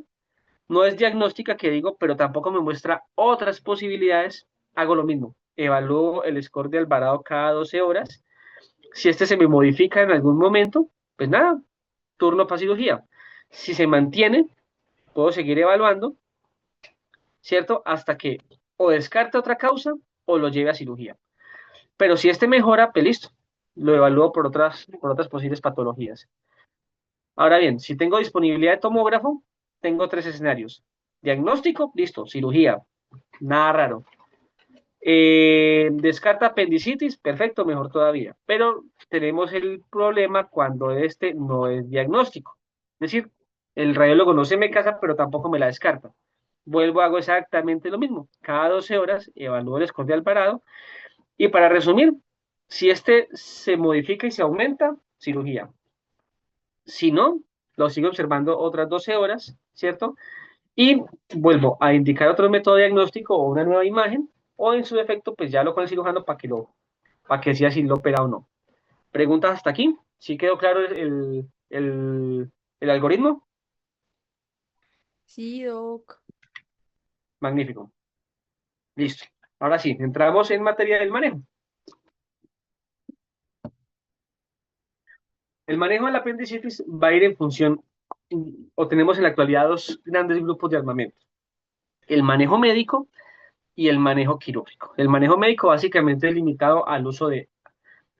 no es diagnóstica que digo, pero tampoco me muestra otras posibilidades, hago lo mismo. Evalúo el score de Alvarado cada 12 horas. Si este se me modifica en algún momento, pues nada, turno para cirugía. Si se mantiene, puedo seguir evaluando, ¿cierto? Hasta que o descarte otra causa o lo lleve a cirugía. Pero si este mejora, pues listo, lo evalúo por otras posibles patologías. Ahora bien, si tengo disponibilidad de tomógrafo, tengo tres escenarios. Diagnóstico, listo, cirugía, nada raro. Descarta apendicitis, perfecto, mejor todavía. Pero tenemos el problema cuando este no es diagnóstico. Es decir, el radiólogo no se me casa, pero tampoco me la descarta. Vuelvo, hago exactamente lo mismo. Cada 12 horas evalúo el score de Alvarado. Y para resumir, si este se modifica y se aumenta, cirugía. Si no, lo sigo observando otras 12 horas, ¿cierto? Y vuelvo a indicar otro método diagnóstico o una nueva imagen, o en su defecto, pues ya lo con el cirujano para que decida si lo opera o no. ¿Preguntas hasta aquí? ¿Sí quedó claro el algoritmo? Sí, Doc. Magnífico. Listo. Ahora sí, entramos en materia del manejo. El manejo de la apendicitis va a ir en función, o tenemos en la actualidad dos grandes grupos de armamento. El manejo médico y el manejo quirúrgico. El manejo médico básicamente es limitado al uso de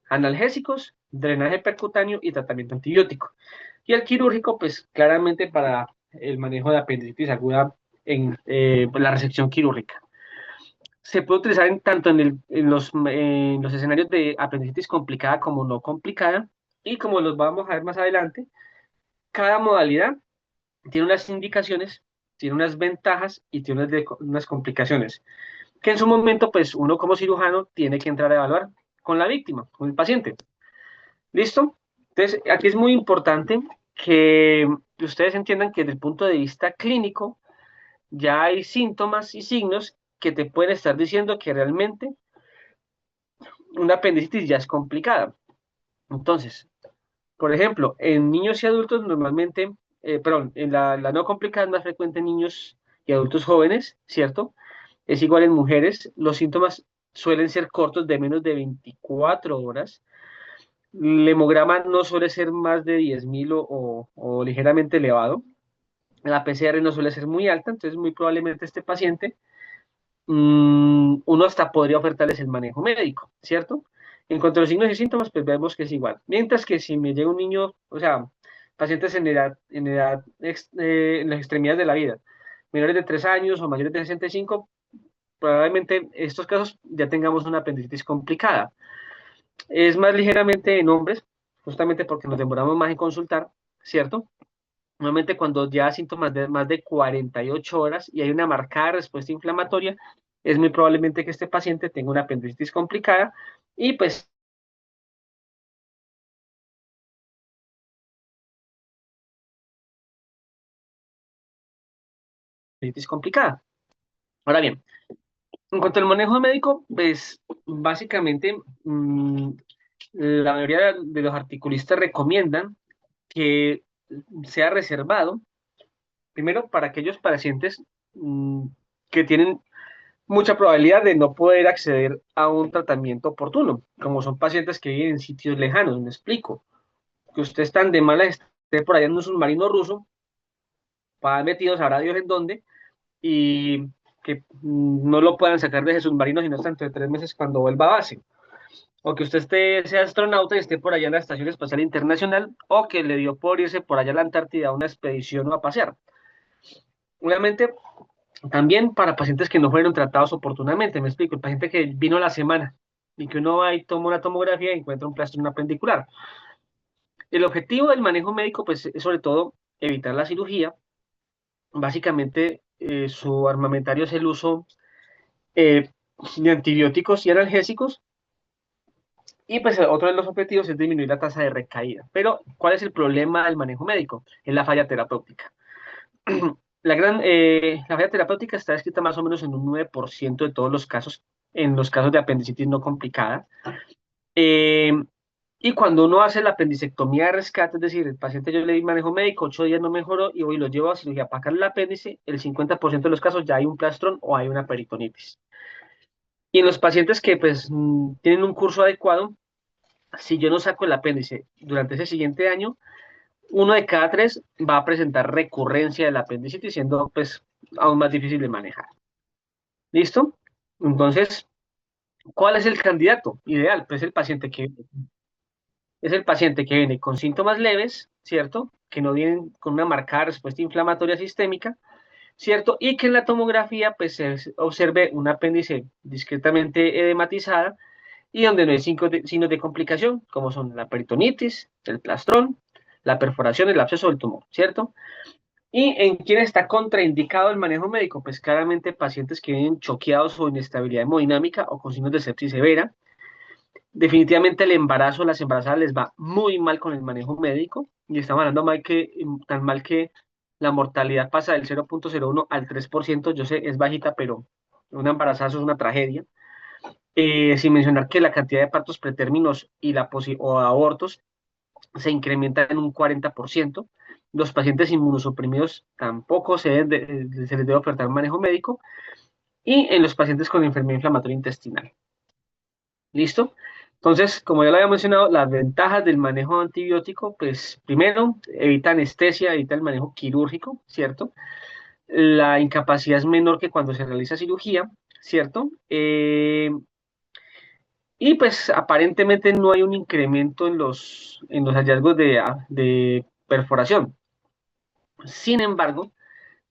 analgésicos, drenaje percutáneo y tratamiento antibiótico. Y el quirúrgico, pues claramente para el manejo de apendicitis aguda en la resección quirúrgica. Se puede utilizar tanto en los escenarios de apendicitis complicada como no complicada. Y como los vamos a ver más adelante, cada modalidad tiene unas indicaciones, tiene unas ventajas y tiene unas complicaciones que en su momento, pues uno como cirujano tiene que entrar a evaluar con la víctima, con el paciente. ¿Listo? Entonces, aquí es muy importante que ustedes entiendan que desde el punto de vista clínico ya hay síntomas y signos que te pueden estar diciendo que realmente una apendicitis ya es complicada. Entonces, por ejemplo, en niños y adultos normalmente, perdón, en la no complicada es más frecuente en niños y adultos jóvenes, ¿cierto? Es igual en mujeres, los síntomas suelen ser cortos de menos de 24 horas. El hemograma no suele ser más de 10.000 o ligeramente elevado. La PCR no suele ser muy alta, entonces muy probablemente este paciente, uno hasta podría ofertarles el manejo médico, ¿cierto? En cuanto a los signos y síntomas, pues vemos que es igual. Mientras que si me llega un niño, o sea, pacientes en las extremidades de la vida, menores de 3 años o mayores de 65, probablemente en estos casos ya tengamos una apendicitis complicada. Es más ligeramente en hombres, justamente porque nos demoramos más en consultar, ¿cierto? Normalmente cuando ya síntomas de más de 48 horas y hay una marcada respuesta inflamatoria, es muy probablemente que este paciente tenga una apendicitis complicada y pues apendicitis complicada. Ahora bien, en cuanto al manejo médico, pues básicamente la mayoría de los articulistas recomiendan que sea reservado, primero para aquellos pacientes que tienen mucha probabilidad de no poder acceder a un tratamiento oportuno, como son pacientes que viven en sitios lejanos, me explico, que ustedes están de mala esté por allá en un submarino ruso, para metidos sabrá Dios en dónde, y que no lo puedan sacar de ese submarino sino hasta dentro de 3 meses cuando vuelva a base. O que usted sea astronauta y esté por allá en la Estación Espacial Internacional, o que le dio por irse por allá a la Antártida a una expedición o a pasear. Obviamente, también para pacientes que no fueron tratados oportunamente, me explico, el paciente que vino la semana y que uno va y toma una tomografía y encuentra un plastron apendicular. El objetivo del manejo médico, pues, es sobre todo evitar la cirugía. Básicamente, su armamentario es el uso de antibióticos y analgésicos Y pues otro de los objetivos es disminuir la tasa de recaída. Pero, ¿cuál es el problema del manejo médico? Es la falla terapéutica. La falla terapéutica está descrita más o menos en un 9% de todos los casos, en los casos de apendicitis no complicada. Eh, y cuando uno hace la apendicectomía de rescate, es decir, el paciente yo le di manejo médico, 8 días no mejoró y hoy lo llevo a cirugía para sacarle el apéndice, el 50% de los casos ya hay un plastrón o hay una peritonitis. Y en los pacientes que pues tienen un curso adecuado, si yo no saco el apéndice durante ese siguiente año, 1 de cada 3 va a presentar recurrencia del apendicitis, siendo pues aún más difícil de manejar. ¿Listo? Entonces, ¿cuál es el candidato ideal? Pues el paciente que viene con síntomas leves, ¿cierto? Que no vienen con una marcada respuesta inflamatoria sistémica, ¿cierto? Y que en la tomografía pues se observe un apéndice discretamente edematizada y donde no hay signos de complicación, como son la peritonitis, el plastrón, la perforación, el absceso del tumor, ¿cierto? ¿Y en quién está contraindicado el manejo médico? Pues claramente pacientes que vienen choqueados o inestabilidad hemodinámica o con signos de sepsis severa. Definitivamente el embarazo, las embarazadas les va muy mal con el manejo médico y estamos hablando tan mal que la mortalidad pasa del 0,01 al 3%. Yo sé, es bajita, pero un embarazazo es una tragedia. Sin mencionar que la cantidad de partos pretérminos o abortos se incrementa en un 40%. Los pacientes inmunosuprimidos tampoco se les debe ofertar manejo médico. Y en los pacientes con enfermedad inflamatoria intestinal. ¿Listo? Entonces, como ya lo había mencionado, las ventajas del manejo antibiótico, pues primero, evita anestesia, evita el manejo quirúrgico, ¿cierto? La incapacidad es menor que cuando se realiza cirugía, ¿cierto? Y pues aparentemente no hay un incremento en los hallazgos de perforación. Sin embargo,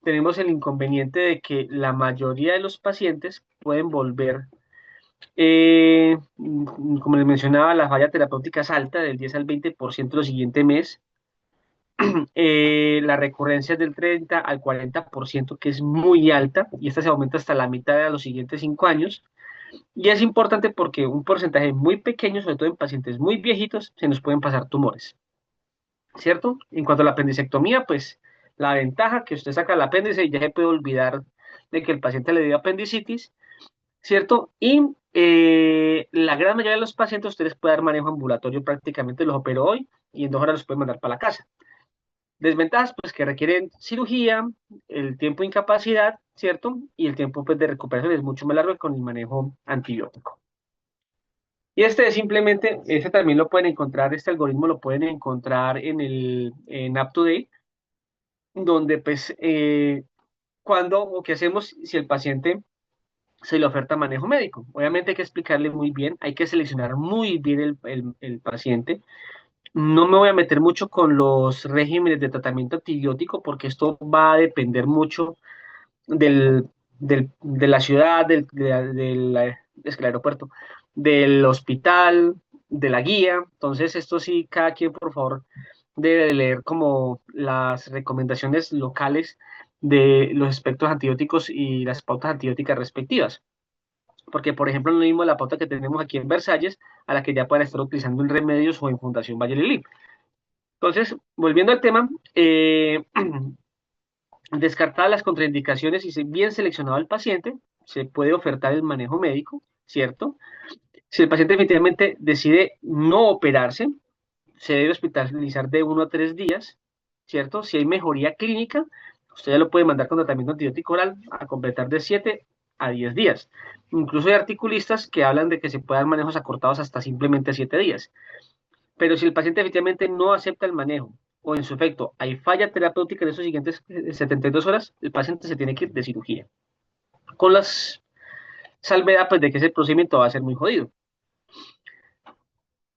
tenemos el inconveniente de que la mayoría de los pacientes pueden volver, como les mencionaba, la falla terapéutica es alta, del 10 al 20% el siguiente mes. La recurrencia es del 30 al 40%, que es muy alta, y esta se aumenta hasta la mitad de los siguientes 5 años. Y es importante porque un porcentaje muy pequeño, sobre todo en pacientes muy viejitos, se nos pueden pasar tumores, ¿cierto? En cuanto a la apendicectomía, pues la ventaja que usted saca el apéndice y ya se puede olvidar de que el paciente le dio apendicitis, ¿cierto? Y la gran mayoría de los pacientes ustedes puede dar manejo ambulatorio, prácticamente los opero hoy y en 2 horas los pueden mandar para la casa. Desventajas, pues que requieren cirugía, el tiempo de incapacidad, ¿cierto? Y el tiempo pues, de recuperación es mucho más largo que con el manejo antibiótico. Y este es simplemente, este también lo pueden encontrar, este algoritmo lo pueden encontrar en UpToDate, donde pues cuando o qué hacemos si el paciente se le oferta manejo médico. Obviamente hay que explicarle muy bien, hay que seleccionar muy bien el paciente. No me voy a meter mucho con los regímenes de tratamiento antibiótico porque esto va a depender mucho de la ciudad, es que el aeropuerto, del hospital, de la guía. Entonces, esto sí, cada quien, por favor, debe de leer como las recomendaciones locales de los espectros antibióticos y las pautas antibióticas respectivas. Porque, por ejemplo, no es lo mismo la pauta que tenemos aquí en Versalles a la que ya pueden estar utilizando en Remedios o en Fundación Valle Lili. Entonces, volviendo al tema, descartadas las contraindicaciones y bien seleccionado el paciente, se puede ofertar el manejo médico, ¿cierto? Si el paciente definitivamente decide no operarse, se debe hospitalizar de 1 a 3 días, ¿cierto? Si hay mejoría clínica, usted ya lo puede mandar con tratamiento antibiótico oral a completar de 7 a 10 días. Incluso hay articulistas que hablan de que se puedan manejos acortados hasta simplemente 7 días. Pero si el paciente efectivamente no acepta el manejo o en su efecto hay falla terapéutica en esos siguientes 72 horas, el paciente se tiene que ir de cirugía. Con las salvedad pues, de que ese procedimiento va a ser muy jodido.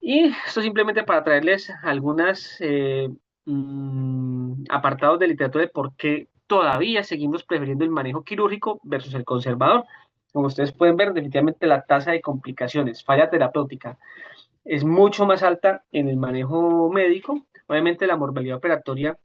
Y esto simplemente para traerles algunas apartados de literatura de por qué todavía seguimos prefiriendo el manejo quirúrgico versus el conservador. Como ustedes pueden ver, definitivamente la tasa de complicaciones, falla terapéutica, es mucho más alta en el manejo médico. Obviamente la mortalidad operatoria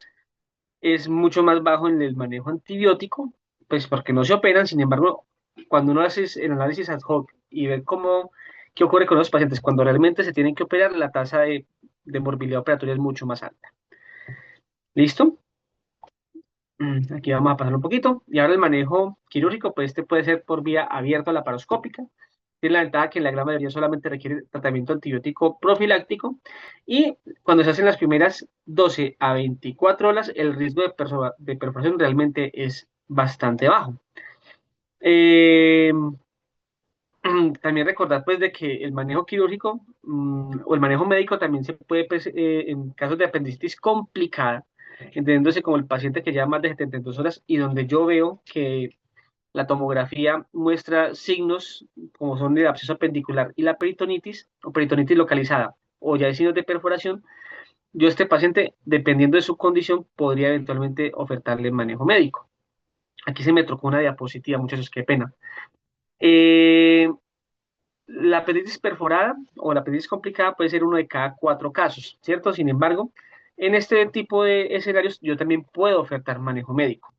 es mucho más bajo en el manejo antibiótico, pues porque no se operan. Sin embargo, cuando uno hace el análisis ad hoc y ve cómo ¿Qué ocurre con los pacientes? Cuando realmente se tienen que operar, la tasa de morbilidad operatoria es mucho más alta. ¿Listo? Aquí vamos a pasar un poquito. Y ahora el manejo quirúrgico, pues este puede ser por vía abierta o laparoscópica. Tiene la ventaja que la gran mayoría solamente requiere tratamiento antibiótico profiláctico y cuando se hacen las primeras 12 a 24 horas, el riesgo de perforación realmente es bastante bajo. Eh, También recordar pues de que el manejo quirúrgico o el manejo médico también se puede, pues, en casos de apendicitis complicada, entendiéndose como el paciente que lleva más de 72 horas y donde yo veo que la tomografía muestra signos como son el absceso apendicular y la peritonitis o peritonitis localizada o ya hay signos de perforación, yo a este paciente, dependiendo de su condición, podría eventualmente ofertarle manejo médico. Aquí se me trocó una diapositiva, muchachos, qué pena. Eh, La apendicitis perforada o la apendicitis complicada puede ser uno de cada 4 casos, ¿cierto? Sin embargo, en este tipo de escenarios yo también puedo ofertar manejo médico.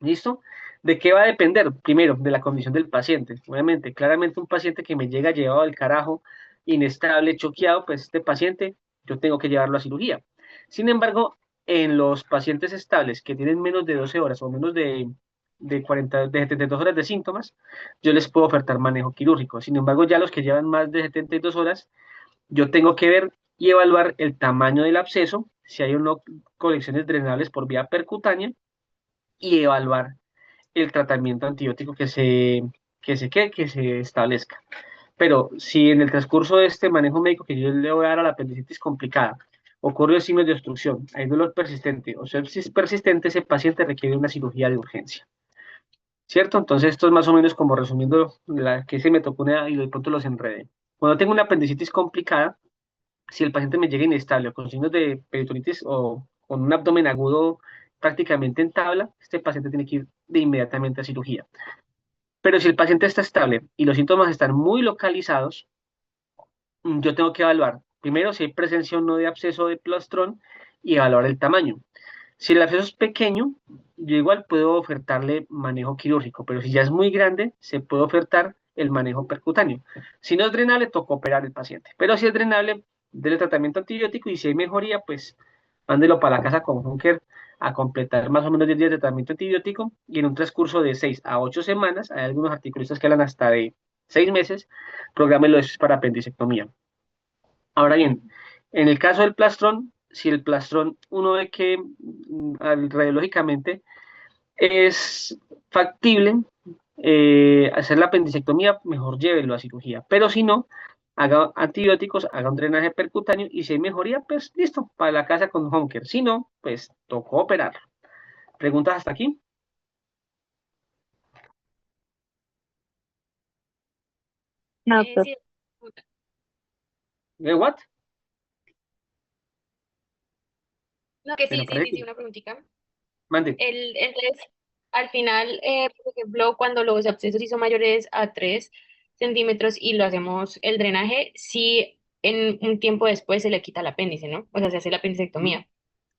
¿Listo? ¿De qué va a depender? Primero, de la condición del paciente. Obviamente, claramente un paciente que me llega llevado al carajo, inestable, choqueado, pues este paciente yo tengo que llevarlo a cirugía. Sin embargo, en los pacientes estables que tienen menos de 12 horas o menos de 40, de 72 horas de síntomas, yo les puedo ofertar manejo quirúrgico. Sin embargo, ya los que llevan más de 72 horas, yo tengo que ver y evaluar el tamaño del absceso, si hay o no colecciones drenables por vía percutánea y evaluar el tratamiento antibiótico que se establezca. Pero si en el transcurso de este manejo médico que yo le voy a dar a la apendicitis complicada, ocurre signos de obstrucción, hay dolor persistente o sepsis persistente, ese paciente requiere una cirugía de urgencia. ¿Cierto? Entonces esto es más o menos como resumiendo la que se me tocó una, y de pronto los enredé. Cuando tengo una apendicitis complicada, si el paciente me llega inestable o con signos de peritonitis o con un abdomen agudo prácticamente en tabla, este paciente tiene que ir de inmediatamente a cirugía. Pero si el paciente está estable y los síntomas están muy localizados, yo tengo que evaluar primero si hay presencia o no de absceso de plastrón y evaluar el tamaño. Si el absceso es pequeño, yo igual puedo ofertarle manejo quirúrgico, pero si ya es muy grande, se puede ofertar el manejo percutáneo. Si no es drenable, toca operar el paciente. Pero si es drenable, dele tratamiento antibiótico y si hay mejoría, pues mándelo para la casa con Hunker a completar más o menos 10 días de tratamiento antibiótico y en un transcurso de 6 a 8 semanas, hay algunos articulistas que hablan hasta de 6 meses, prográmelo eso es para apendicectomía. Ahora bien, en el caso del plastrón, si el plastrón uno ve que radiológicamente es factible hacer la apendicectomía, mejor llévelo a cirugía. Pero si no, haga antibióticos, haga un drenaje percutáneo y si hay mejoría, pues listo, para la casa con Honker. Si no, pues tocó operar. ¿Preguntas hasta aquí? No, doctor. Sí, ¿What? no, que Pero sí, sí, parece sí, que... sí, una preguntita. Mande. Entonces, al final, por ejemplo, cuando los abscesos sí son mayores a 3 centímetros y lo hacemos el drenaje, sí en un tiempo después se le quita el apéndice, ¿no? O sea, se hace la apendicectomía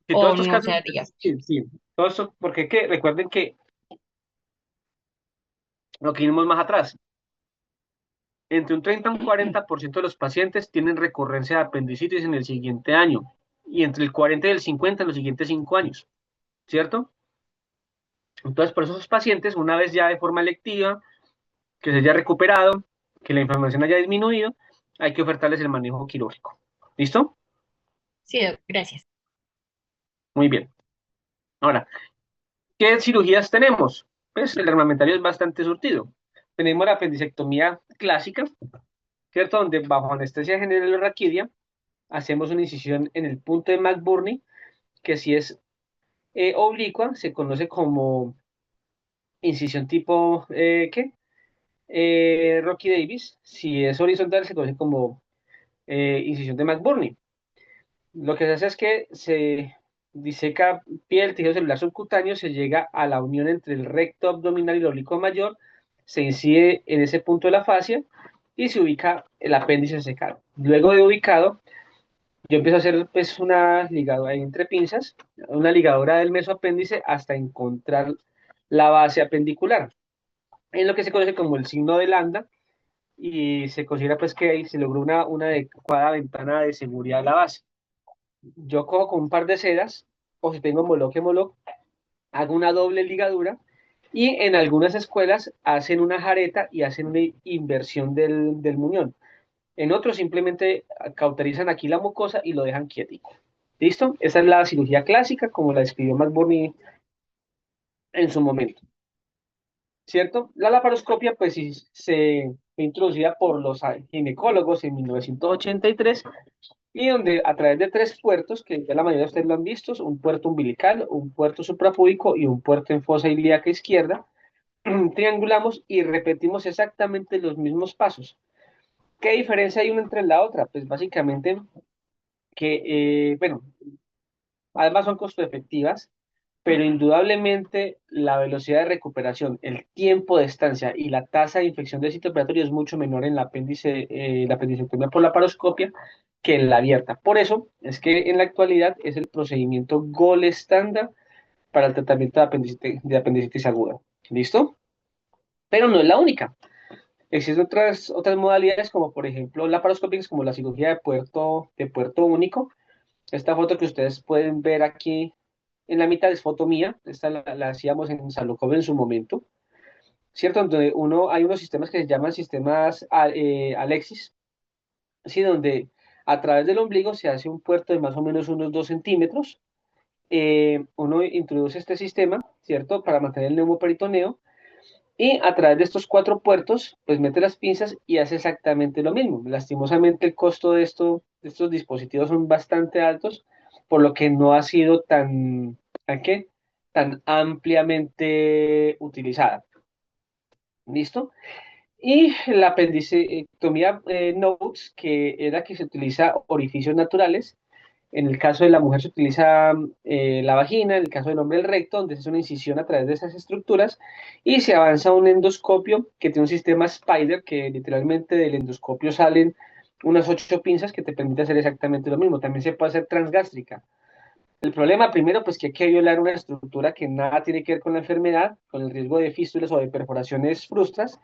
Si todos o estos no casos, se haría. sí, sí. Todo esto, porque ¿qué? Recuerden que lo que vimos más atrás, entre un 30 y un 40% de los pacientes tienen recurrencia de apendicitis en el siguiente año y entre el 40 y el 50 en los siguientes 5 años, ¿cierto? Entonces, por esos pacientes, una vez ya de forma electiva, que se haya recuperado, que la inflamación haya disminuido, hay que ofertarles el manejo quirúrgico. ¿Listo? Sí, gracias. Muy bien. Ahora, ¿qué cirugías tenemos? Pues el armamentario es bastante surtido. Tenemos la apendicectomía clásica, ¿cierto? Donde bajo anestesia general o raquidia hacemos una incisión en el punto de McBurney, que si es oblicua se conoce como incisión tipo, ¿qué? Rocky Davis. Si es horizontal se conoce como incisión de McBurney. Lo que se hace es que se diseca piel, tejido celular subcutáneo, se llega a la unión entre el recto abdominal y el oblicuo mayor, se incide en ese punto de la fascia y se ubica el apéndice secado. Luego de ubicado, yo empiezo a hacer pues una ligadura entre pinzas, una ligadura del mesoapéndice hasta encontrar la base apendicular, en lo que se conoce como el signo de Landa, y se considera pues que ahí se logró una adecuada ventana de seguridad a la base. Yo cojo con un par de sedas, o si tengo moloc, hago una doble ligadura y en algunas escuelas hacen una jareta y hacen una inversión del muñón. En otros simplemente cauterizan aquí la mucosa y lo dejan quietico. ¿Listo? Esa es la cirugía clásica, como la describió McBurney en su momento. ¿Cierto? La laparoscopia, pues sí, se fue introducida por los ginecólogos en 1983 y donde a través de tres puertos, que ya la mayoría de ustedes lo han visto, un puerto umbilical, un puerto suprapúbico y un puerto en fosa ilíaca izquierda, triangulamos y repetimos exactamente los mismos pasos. ¿Qué diferencia hay una entre la otra? Pues básicamente que, bueno, además son costo efectivas, pero indudablemente la velocidad de recuperación, el tiempo de estancia y la tasa de infección del sitio operatorio es mucho menor en la apendicectomía por laparoscopia que en la abierta. Por eso es que en la actualidad es el procedimiento gold estándar para el tratamiento de apendicitis aguda. ¿Listo? Pero no es la única. Existen otras modalidades como por ejemplo laparoscópicas como la cirugía de puerto único. Esta foto que ustedes pueden ver aquí en la mitad es foto mía, esta la hacíamos en Salocov en su momento, ¿cierto? Donde hay unos sistemas que se llaman sistemas Alexis, ¿sí? Donde a través del ombligo se hace un puerto de más o menos unos 2 centímetros, uno introduce este sistema, ¿cierto? Para mantener el neumoperitoneo, y a través de estos 4 puertos, pues mete las pinzas y hace exactamente lo mismo. Lastimosamente el costo de estos dispositivos son bastante altos, por lo que no ha sido ¿a qué? Tan ampliamente utilizada. ¿Listo? Y la apendicectomía Notes, que es la que se utiliza orificios naturales. En el caso de la mujer se utiliza la vagina, en el caso del hombre el recto, donde se hace una incisión a través de esas estructuras y se avanza a un endoscopio que tiene un sistema Spider, que literalmente del endoscopio salen unas 8 pinzas que te permite hacer exactamente lo mismo. También se puede hacer transgástrica. El problema primero, pues que hay que violar una estructura que nada tiene que ver con la enfermedad, con el riesgo de fístulas o de perforaciones frustras,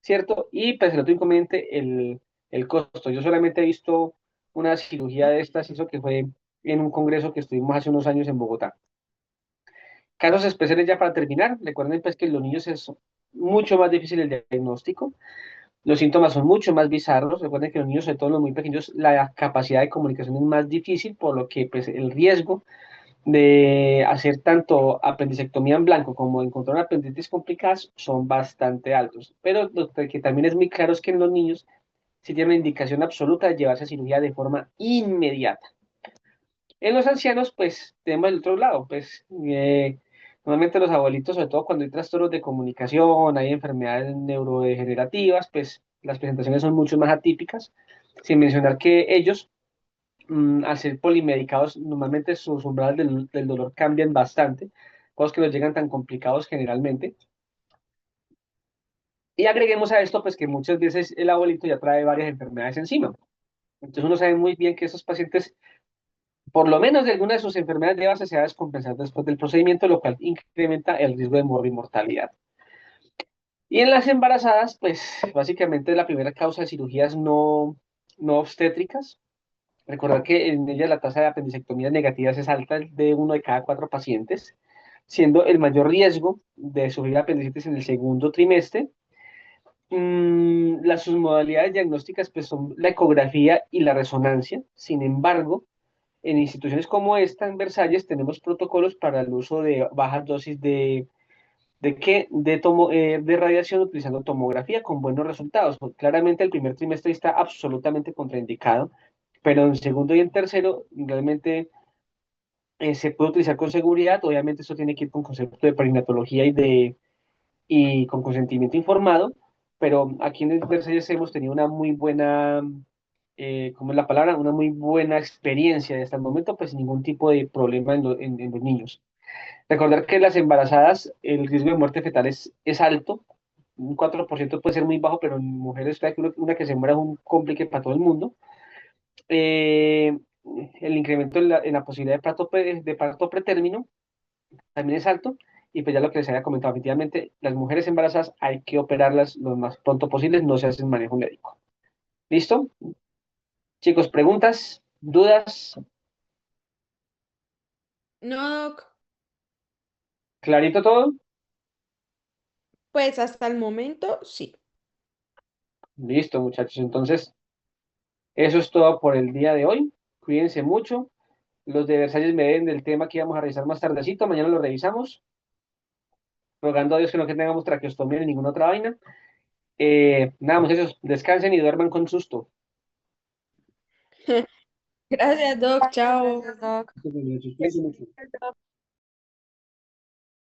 ¿cierto? Y pues el otro inconveniente, el costo. Yo solamente he visto una cirugía de estas, eso que fue en un congreso que estuvimos hace unos años en Bogotá. Casos especiales ya para terminar, recuerden pues que en los niños es mucho más difícil el diagnóstico, los síntomas son mucho más bizarros, recuerden que los niños, sobre todo los muy pequeños, la capacidad de comunicación es más difícil, por lo que pues el riesgo de hacer tanto apendicectomía en blanco como encontrar apendicitis complicadas son bastante altos. Pero lo que también es muy claro es que en los niños sí tienen una indicación absoluta de llevarse a cirugía de forma inmediata. En los ancianos, pues, tenemos el otro lado, pues, normalmente los abuelitos, sobre todo cuando hay trastornos de comunicación, hay enfermedades neurodegenerativas, pues, las presentaciones son mucho más atípicas, sin mencionar que ellos al ser polimedicados, normalmente sus umbrales del dolor cambian bastante, cosas que no llegan tan complicados generalmente. Y agreguemos a esto, pues que muchas veces el abuelito ya trae varias enfermedades encima. Entonces uno sabe muy bien que esos pacientes, por lo menos de alguna de sus enfermedades de base, se va a descompensar después del procedimiento, lo cual incrementa el riesgo de mortalidad. Y en las embarazadas, pues básicamente la primera causa de cirugías no obstétricas. Recordar que en ella la tasa de apendicectomías negativas es alta, de 1 de cada 4 pacientes, siendo el mayor riesgo de sufrir apendicitis en el segundo trimestre. Sus modalidades diagnósticas pues, son la ecografía y la resonancia. Sin embargo, en instituciones como esta, en Versalles, tenemos protocolos para el uso de bajas dosis de radiación utilizando tomografía con buenos resultados. Claramente el primer trimestre está absolutamente contraindicado, pero en segundo y en tercero realmente se puede utilizar con seguridad. Obviamente eso tiene que ir con concepto de perinatología y con consentimiento informado, pero aquí en Versalles hemos tenido una muy buena, ¿cómo es la palabra? Una muy buena experiencia hasta el momento, pues sin ningún tipo de problema en los niños. Recordar que las embarazadas, el riesgo de muerte fetal es alto, un 4% puede ser muy bajo, pero en mujeres, una que se muera es un complique para todo el mundo. Eh, el incremento en la posibilidad de parto pretérmino también es alto Y pues ya lo que les había comentado, efectivamente, las mujeres embarazadas hay que operarlas lo más pronto posible, no se hacen manejo médico. ¿Listo? Chicos, preguntas, dudas, No, Doc, clarito todo. pues hasta el momento sí. Listo, muchachos. Entonces, eso es todo por el día de hoy. Cuídense mucho. Los de Versalles me den del tema que íbamos a revisar más tardecito. Mañana lo revisamos. Rogando a Dios que no que tengamos traqueostomía ni ninguna otra vaina. Nada, muchachos, descansen y duerman con susto. Gracias, Doc, chao. Gracias, Doc. Muchachos, cuídense mucho.